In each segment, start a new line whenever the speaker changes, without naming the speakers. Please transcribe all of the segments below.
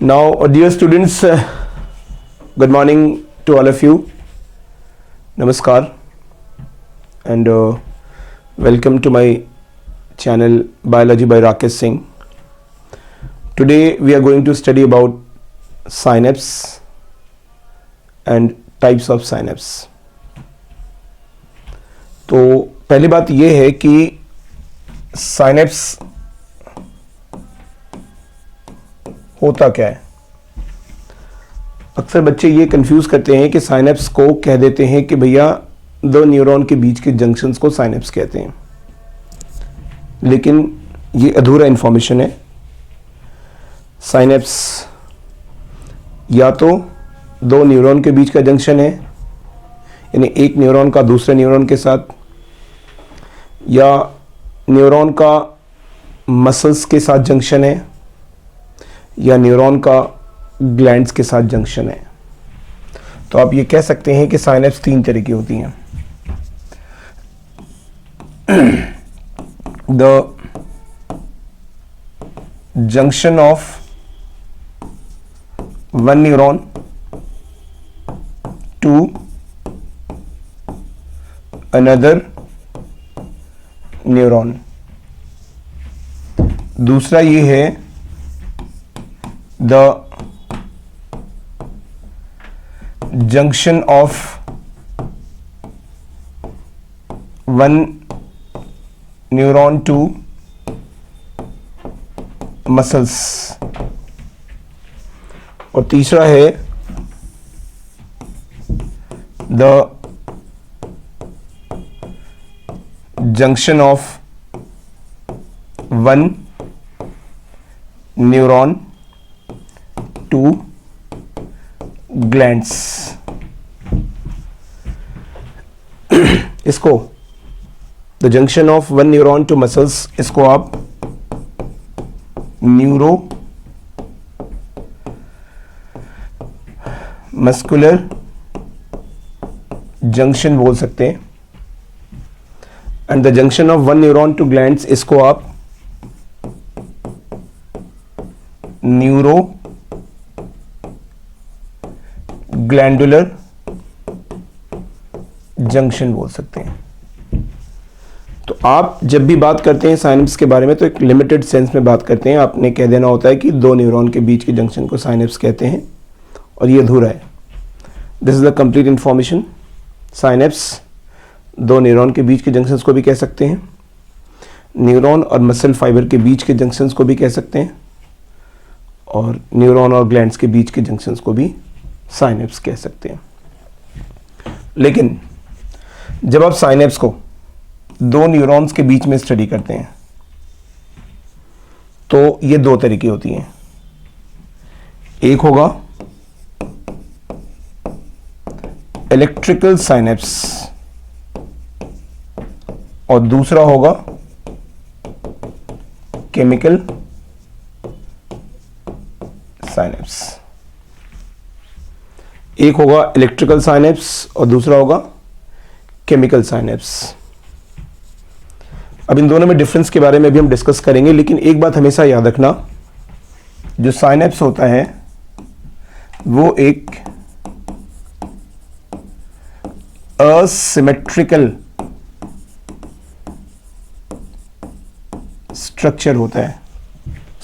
Now, dear students, good morning to all of you. Namaskar and welcome to my channel Biology by Rakesh Singh. Today we are going to study about synapse and types of synapse. तो पहली बात ये है कि synapse होता क्या है. अक्सर बच्चे ये कंफ्यूज करते हैं कि साइनेप्स को कह देते हैं कि भैया दो न्यूरॉन के बीच के जंक्शंस को साइनेप्स कहते हैं, लेकिन ये अधूरा इंफॉर्मेशन है. साइनेप्स या तो दो न्यूरॉन के बीच का जंक्शन है, यानी एक न्यूरॉन का दूसरे न्यूरॉन के साथ, या न्यूरॉन का मसल्स के साथ जंक्शन है, या न्यूरॉन का ग्लैंड्स के साथ जंक्शन है. तो आप ये कह सकते हैं कि साइनेप्स तीन तरह की होती हैं. The junction of one neuron to another neuron. दूसरा ये है the junction of one neuron to muscles. और तीसरा है the junction of one neuron to glands. इसको the junction of one neuron to muscles, इसको आप न्यूरो मस्कुलर जंक्शन बोल सकते हैं. And the junction of one neuron to glands, इसको आप न्यूरो ग्लैंडुलर जंक्शन बोल सकते हैं. तो आप जब भी बात करते हैं साइनेप्स के बारे में तो एक लिमिटेड सेंस में बात करते हैं. आपने कह देना होता है कि दो न्यूरॉन के बीच के जंक्शन को साइनेप्स कहते हैं, और ये अधूरा है. This is the complete information. Synapse दो न्यूरॉन के बीच के जंक्शंस को भी कह सकते हैं, न्यूरॉन और मसल फाइबर के बीच के जंक्शंस को भी कह सकते हैं, और न्यूरॉन और ग्लैंड्स के बीच के जंक्शंस को भी साइनेप्स कह सकते हैं. लेकिन जब आप साइनेप्स को दो न्यूरॉन्स के बीच में स्टडी करते हैं तो ये दो तरह की होती हैं. एक होगा इलेक्ट्रिकल साइनेप्स और दूसरा होगा केमिकल साइनेप्स. एक होगा इलेक्ट्रिकल साइनेप्स और दूसरा होगा केमिकल साइनेप्स. अब इन दोनों में डिफरेंस के बारे में भी हम डिस्कस करेंगे, लेकिन एक बात हमेशा याद रखना, जो साइनेप्स होता है वो एक असिमेट्रिकल स्ट्रक्चर होता है.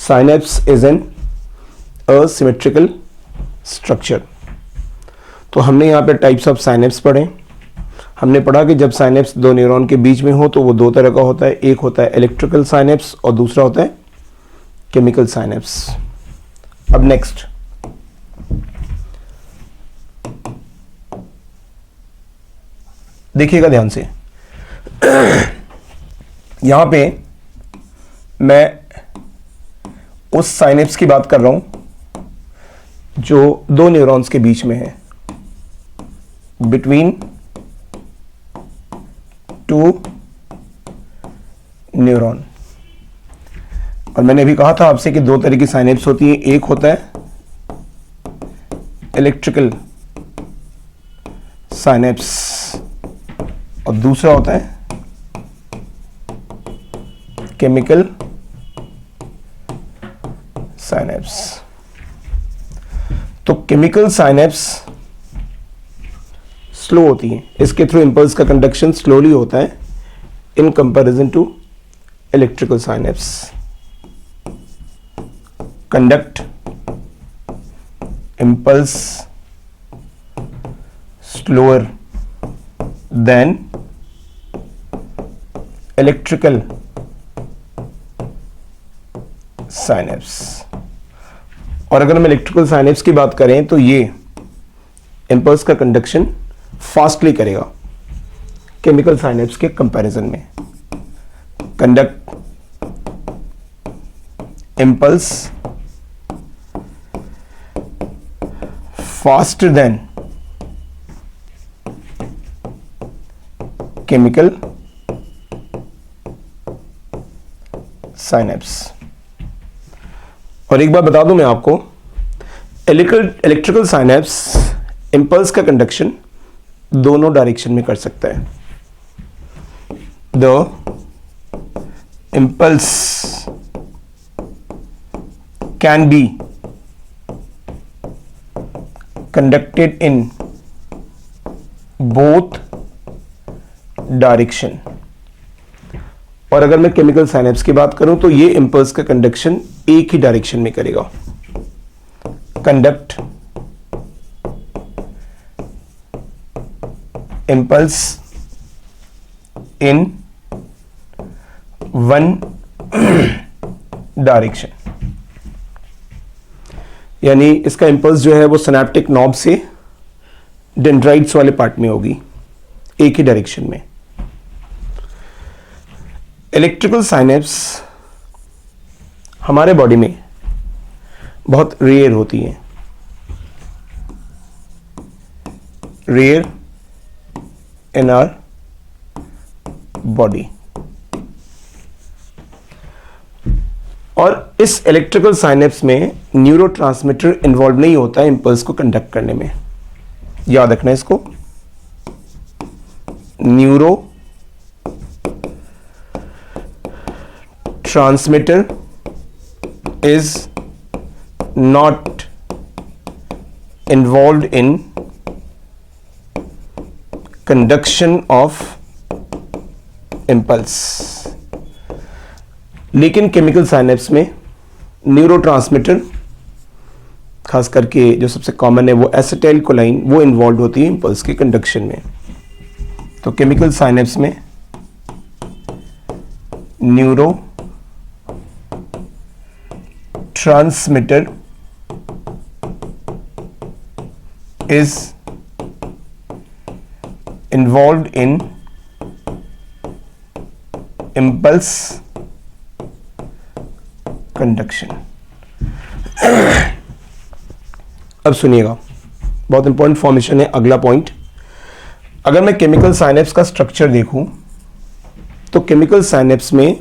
Synapse is an asymmetrical structure. तो हमने यहाँ पे टाइप्स ऑफ साइनेप्स पढ़े. हमने पढ़ा कि जब साइनेप्स दो न्यूरॉन के बीच में हो तो वो दो तरह का होता है. एक होता है इलेक्ट्रिकल साइनेप्स और दूसरा होता है केमिकल साइनेप्स. अब नेक्स्ट, देखिएगा ध्यान से. यहां पे मैं उस साइनेप्स की बात कर रहा हूं जो दो न्यूरॉन्स के बीच में है, बिटवीन टू न्यूरॉन. और मैंने अभी कहा था आपसे कि दो तरह की साइनेप्स होती हैं. एक होता है इलेक्ट्रिकल साइनेप्स और दूसरा होता है केमिकल साइनेप्स। तो केमिकल साइनेप्स स्लो होती हैं, इसके थ्रू इंपल्स का कंडक्शन स्लोली होता है in comparison to electrical synapse. Conduct impulse slower than electrical synapse। और अगर हम इलेक्ट्रिकल साइनेप्स की बात करें तो ये इंपल्स का कंडक्शन फास्टली करेगा केमिकल साइनेप्स के कंपैरिजन में। Conduct impulse faster than chemical synapse। और एक बार बता दूं मैं आपको, इलेक्ट्रिकल साइनेप्स इंपल्स का कंडक्शन दोनों डायरेक्शन में कर सकता है। The impulse can be conducted in both direction। और अगर मैं केमिकल साइनेप्स की बात करूं तो ये इंपल्स का कंडक्शन एक ही डायरेक्शन में करेगा। Conduct impulse in one direction, यानी इसका इंपल्स जो है वो सिनेप्टिक नॉब से डेंड्राइट्स वाले पार्ट में होगी, एक ही डायरेक्शन में। इलेक्ट्रिकल साइनेप्स हमारे बॉडी में बहुत रेयर होती हैं, रेयर इन आवर बॉडी। और इस इलेक्ट्रिकल साइनेप्स में न्यूरोट्रांसमीटर इन्वॉल्व नहीं होता है इंपल्स को कंडक्ट करने में। याद रखना इसको, neuro transmitter is not involve in conduction of impulse. लेकिन केमिकल साइनेप्स में न्यूरोट्रांसमीटर, खास करके जो सबसे कॉमन है वो एसिटाइल कोलाइन, वो इन्वॉल्व होती है इंपल्स के कंडक्शन में। तो केमिकल साइनेप्स में neuro transmitter is involve in impulse conduction. अब सुनिएगा, बहुत इंपॉर्टेंट फॉर्मेशन है अगला पॉइंट। अगर मैं केमिकल साइनेप्स का स्ट्रक्चर देखूं तो केमिकल साइनेप्स में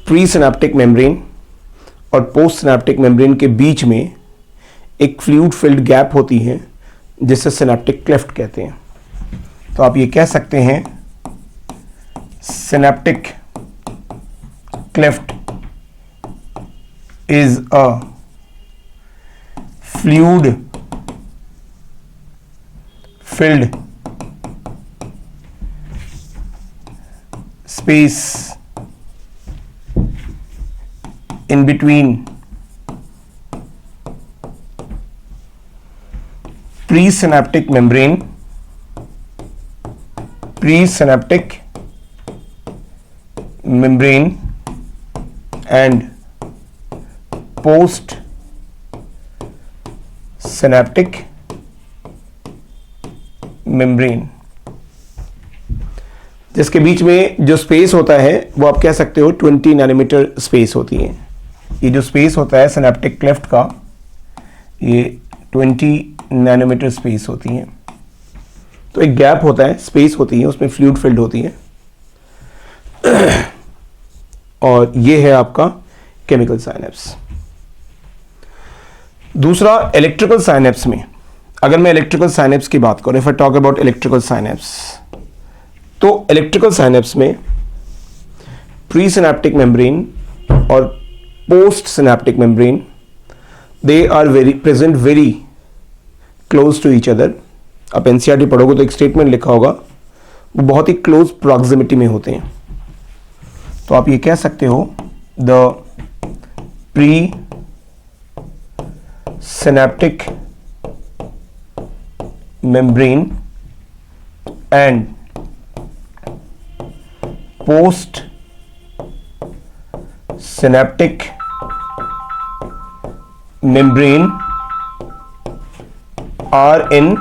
प्री सिनेप्टिक मेम्ब्रेन और पोस्ट सिनेप्टिक मेम्ब्रेन के बीच में एक फ्लूइड फिल्ड गैप होती है जिसे सिनेप्टिक क्लेफ्ट कहते हैं। तो आप ये कह सकते हैं synaptic cleft is a fluid filled space in between presynaptic membrane and post synaptic membrane, जिसके बीच में जो स्पेस होता है वो आप कह सकते हो 20 नैनोमीटर स्पेस होती है। ये जो स्पेस होता है सिनेप्टिक क्लेफ्ट का, ये 20 नैनोमीटर स्पेस होती है। तो एक गैप होता है, स्पेस होती है, उसमें फ्लूइड फिल्ड होती है। और ये है आपका केमिकल साइनेप्स। दूसरा, इलेक्ट्रिकल साइनेप्स में, अगर मैं इलेक्ट्रिकल साइनेप्स की बात करूं, if I talk about electrical synapse, तो इलेक्ट्रिकल साइनेप्स में प्री सिनेप्टिक मेम्ब्रेन और postsynaptic membrane they are very present very close to each other. आप एनसीईआरटी पढ़ोगे तो एक स्टेटमेंट लिखा होगा, वो बहुत ही क्लोज प्रॉक्सिमिटी में होते हैं। तो आप ये कह सकते हो the presynaptic membrane and postsynaptic membrane are in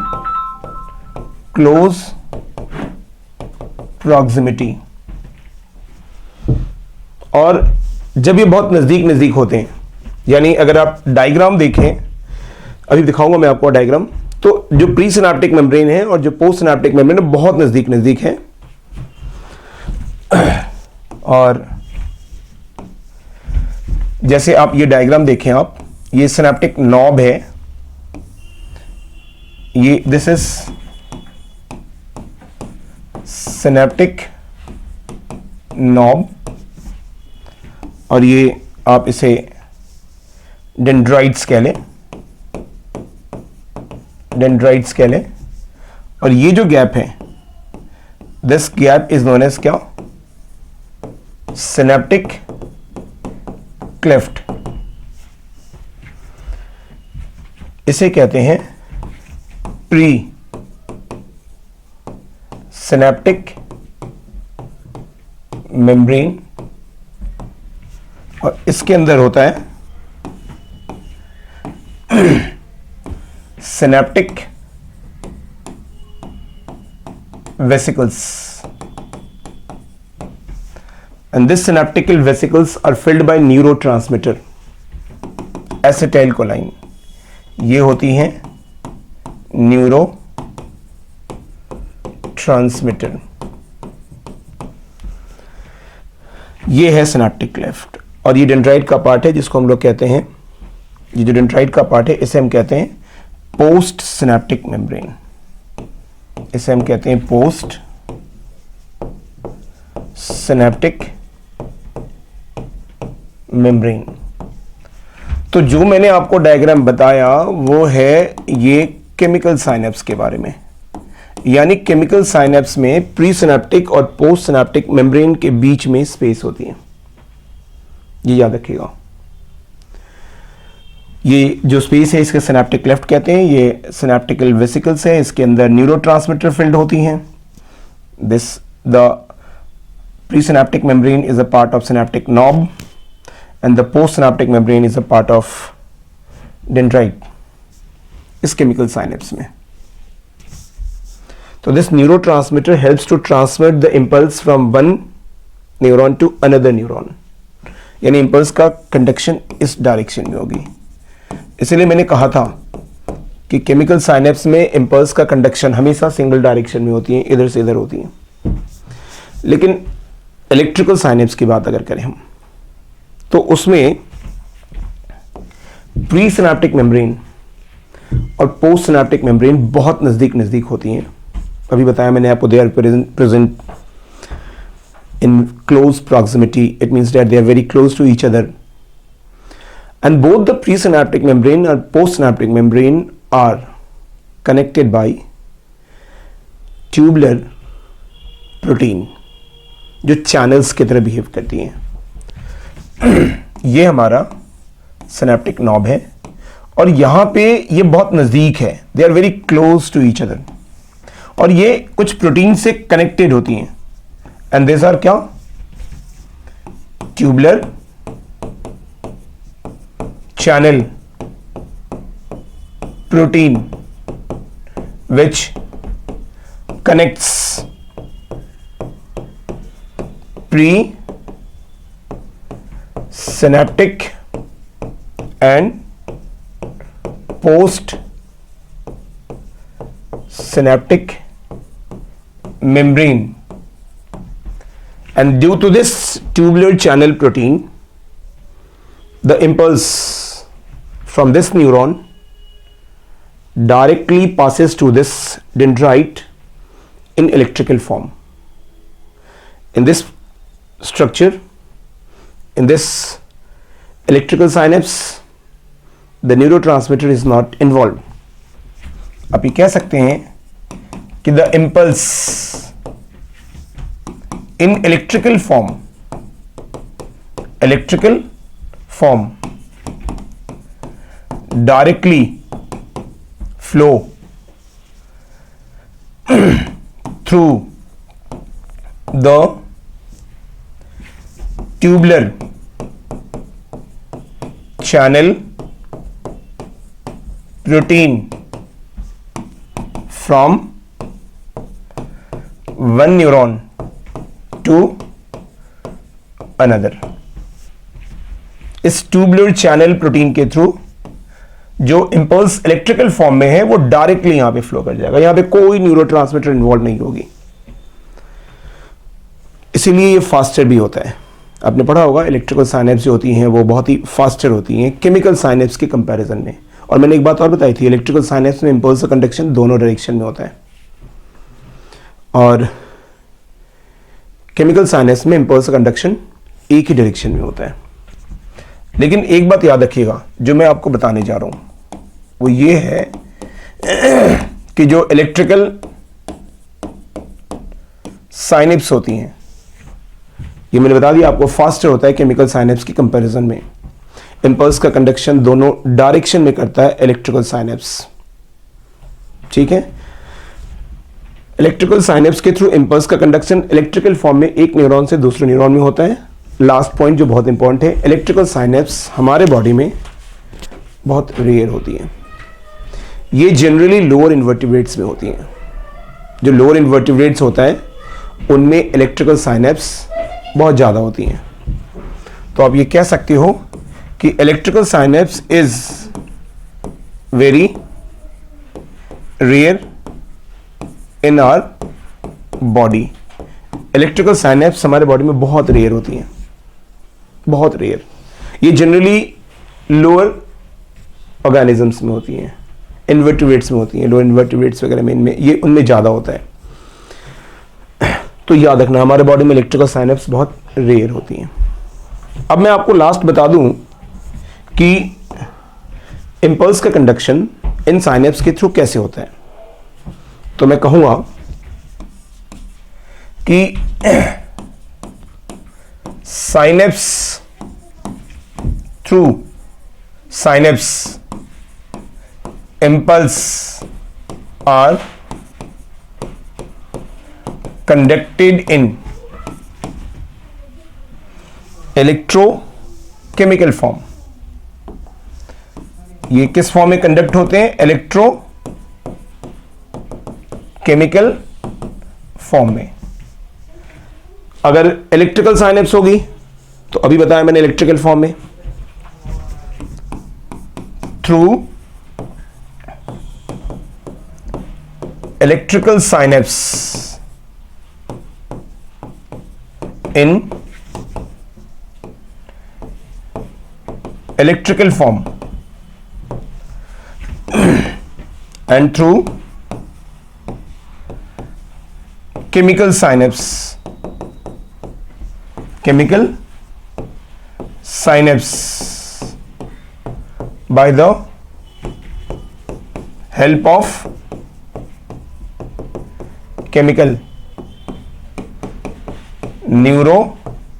close proximity. और जब ये बहुत नजदीक नजदीक होते हैं, यानी अगर आप डायग्राम देखें, अभी दिखाऊंगा मैं आपको डायग्राम, तो जो प्री सिनेप्टिक मेम्ब्रेन है और जो पोस्ट सिनेप्टिक मेम्ब्रेन है बहुत नजदीक नजदीक है। और जैसे आप ये डायग्राम देखें, आप ये सिनेप्टिक नॉब है, ये दिस इज सिनेप्टिक नॉब, और ये आप इसे डेंड्राइट्स कह लें, डेंड्राइट्स कह लें। और ये जो गैप है, this gap is known as क्या, सिनेप्टिक क्लेफ्ट। इसे कहते हैं प्री सिनेप्टिक मेम्ब्रेन, और इसके अंदर होता है synaptic vesicles, and this synaptical vesicles are filled by neurotransmitter acetylcholine। ये होती हैं न्यूरो ट्रांसमीटर। ये है सिनेप्टिक क्लेफ्ट, और ये डेंड्राइट का पार्ट है जिसको हम लोग कहते हैं, ये जो डेंड्राइट का पार्ट है इसे हम कहते हैं पोस्ट सिनेप्टिक मेम्ब्रेन। इसे हम कहते हैं पोस्ट सिनेप्टिक मेम्ब्रेन। तो जो मैंने आपको डायग्राम बताया वो है ये केमिकल साइनेप्स के बारे में, यानी केमिकल साइनेप्स में प्री सिनेप्टिक और पोस्ट सिनेप्टिक मेम्ब्रेन के बीच में स्पेस होती है, ये याद रखिएगा। ये जो स्पेस है इसके सिनेप्टिक क्लेफ्ट कहते हैं। ये सिनेप्टिकल वेसिकल्स है, इसके अंदर न्यूरोट्रांसमीटर फील्ड होती हैं। This the presynaptic membrane is a part of synaptic knob and the postsynaptic membrane is a part of dendrite इस chemical synapse में। तो this neurotransmitter helps to transmit the impulse from one neuron to another neuron, यानी impulse का conduction इस direction में होगी। इसलिए मैंने कहा था कि chemical synapse में impulse का conduction हमेशा single direction में होती है, इधर से इधर होती है। लेकिन electrical synapse की बात अगर करें हम, तो उसमें प्री सिनेप्टिक मेम्ब्रेन और पोस्ट सिनेप्टिक मेम्ब्रेन बहुत नजदीक नजदीक होती हैं। अभी बताया मैंने आपको, they are present in close proximity, it means that they are very close to each other, and both the presynaptic membrane और postsynaptic membrane are connected by tubular protein जो चैनल्स की तरह behave करती हैं। ये हमारा synaptic knob है, और यहां पे ये बहुत नजदीक है, they are very close to each other, और ये कुछ प्रोटीन से कनेक्टेड होती हैं, एंड दिस आर क्या, tubular channel protein which connects pre synaptic and post synaptic membrane, and due to this tubular channel protein, the impulse from this neuron directly passes to this dendrite in electrical form. In this structure, in this electrical synapse, the neurotransmitter is not involve. आप ये कह सकते हैं कि the impulse in electrical form directly flow through the tubular channel protein from one neuron to another। इस tubular channel protein के through जो impulse electrical form में है वो डायरेक्टली यहां पे फ्लो कर जाएगा, यहां पे कोई न्यूरोट्रांसमीटर इन्वॉल्व नहीं होगी, इसीलिए ये फास्टर भी होता है। आपने पढ़ा होगा इलेक्ट्रिकल साइनेप्स जो होती हैं वो बहुत ही फास्टर होती हैं केमिकल साइनेप्स के कंपैरिजन में। और मैंने एक बात और बताई थी, इलेक्ट्रिकल साइनेप्स में इंपल्स का कंडक्शन दोनों डायरेक्शन में होता है और केमिकल साइनेप्स में इंपल्स का कंडक्शन एक ही डायरेक्शन में होता है। लेकिन एक बात याद रखिएगा, जो मैं आपको बताने जा रहा हूं वो ये है कि जो इलेक्ट्रिकल साइनेप्स होती हैं, ये मैंने बता दिया आपको, फास्टर होता है केमिकल साइनेप्स की कंपैरिजन में। इंपल्स का कंडक्शन दोनों डायरेक्शन में करता है इलेक्ट्रिकल साइनेप्स, ठीक है। इलेक्ट्रिकल साइनेप्स के थ्रू इंपल्स का कंडक्शन इलेक्ट्रिकल फॉर्म में एक न्यूरॉन से दूसरे न्यूरॉन में होता है। लास्ट पॉइंट जो बहुत इंपॉर्टेंट है, इलेक्ट्रिकल साइनेप्स हमारे बॉडी में बहुत रेयर होती है। ये जनरली लोअर इन्वर्टिब्रेट्स में होती हैं। जो लोअर इन्वर्टिब्रेट्स होता है उनमें इलेक्ट्रिकल साइनेप्स बहुत ज़्यादा होती हैं। तो आप ये कह सकते हो कि electrical synapse is very rare in our body. Electrical synapse हमारे बॉडी में बहुत रेयर होती हैं, बहुत रेयर। ये जनरली लोअर ऑर्गेनिजम्स में होती हैं, इन्वर्टिब्रेट्स में होती हैं, लोअर इन्वर्टिब्रेट्स वगैरह में इनमें ये उनमें ज़्यादा होता है। तो याद रखना हमारे बॉडी में इलेक्ट्रिकल साइनेप्स बहुत रेयर होती हैं। अब मैं आपको लास्ट बता दूं कि इंपल्स का कंडक्शन इन साइनेप्स के थ्रू कैसे होता है। तो मैं कहूंगा कि synapse through synapse impulse are conducted in electrochemical form। ये किस फॉर्म में कंडक्ट होते हैं? इलेक्ट्रोकेमिकल फॉर्म में। अगर इलेक्ट्रिकल साइनेप्स होगी तो अभी बताया मैंने इलेक्ट्रिकल फॉर्म में, through electrical synapse in electrical form and through chemical synapse by the help of chemical neurotransmitter.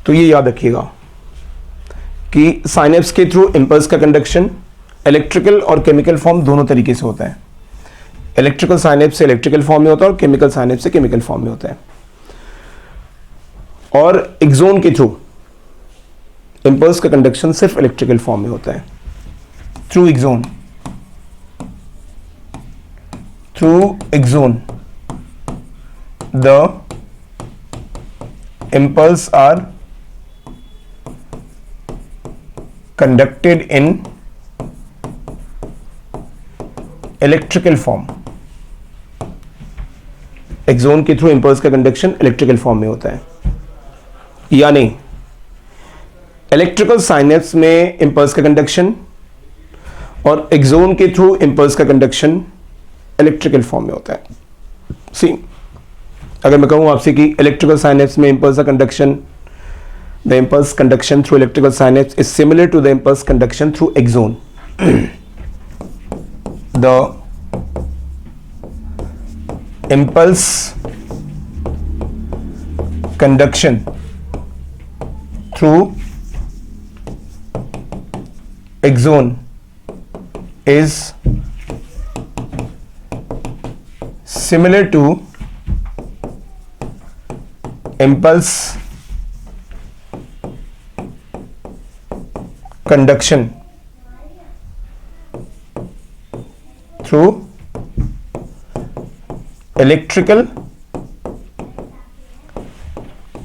तो ये याद रखिएगा कि साइनेप्स के थ्रू इंपल्स का कंडक्शन इलेक्ट्रिकल और केमिकल फॉर्म दोनों तरीके से होता है। इलेक्ट्रिकल साइनेप्स से इलेक्ट्रिकल फॉर्म में होता है और केमिकल साइनेप्स से केमिकल फॉर्म में होता है। और एक्सोन के थ्रू इंपल्स का कंडक्शन सिर्फ इलेक्ट्रिकल फॉर्म में होता है, through axon. Through axon, the impulse are conducted in electrical form। Axon के थ्रू इंपल्स का कंडक्शन इलेक्ट्रिकल फॉर्म में होता है, यानी इलेक्ट्रिकल साइनेप्स में इंपल्स का कंडक्शन और एक्सोन के थ्रू इंपल्स का कंडक्शन इलेक्ट्रिकल फॉर्म में होता है। सी, अगर मैं कहूं आपसे कि इलेक्ट्रिकल साइनेप्स में इंपल्स का conduction the impulse conduction through electrical synapse is similar to the impulse conduction through axon. The impulse conduction through axon is similar to impulse conduction through electrical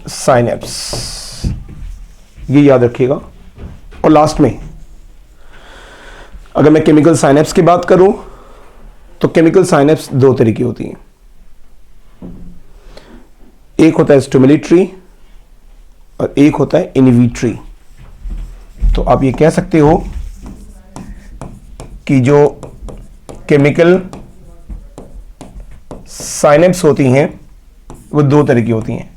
synapse. ये याद रखिएगा। और last में अगर मैं chemical synapse की बात करूं तो केमिकल साइनेप्स दो तरह की होती हैं। एक होता है स्टिमुलेटरी और एक होता है इनहिबिटरी। तो आप ये कह सकते हो कि जो केमिकल साइनेप्स होती हैं वो दो तरह की होती हैं।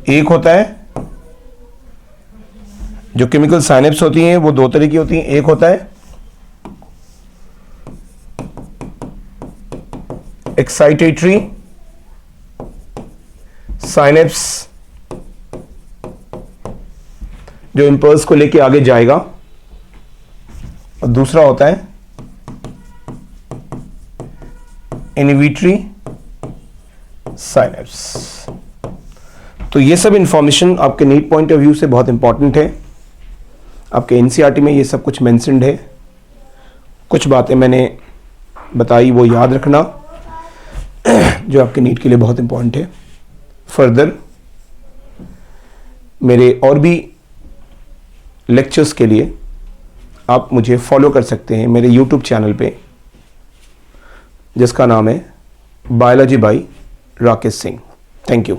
एक होता है जो केमिकल साइनेप्स होती हैं वो दो तरह की होती हैं। एक होता है एक्साइटेटरी साइनेप्स जो इंपल्स को लेके आगे जाएगा, और दूसरा होता है इनहिबिटरी साइनेप्स। तो ये सब इंफॉर्मेशन आपके नीट पॉइंट ऑफ व्यू से बहुत इंपॉर्टेंट है। आपके एनसीईआरटी में ये सब कुछ मेंशन्ड है। कुछ बातें मैंने बताई वो याद रखना जो आपके नीट के लिए बहुत इंपॉर्टेंट है। फर्दर मेरे और भी लेक्चर्स के लिए आप मुझे फॉलो कर सकते हैं मेरे यूट्यूब चैनल पे, जिसका नाम है biology by Rakesh Singh. Thank you.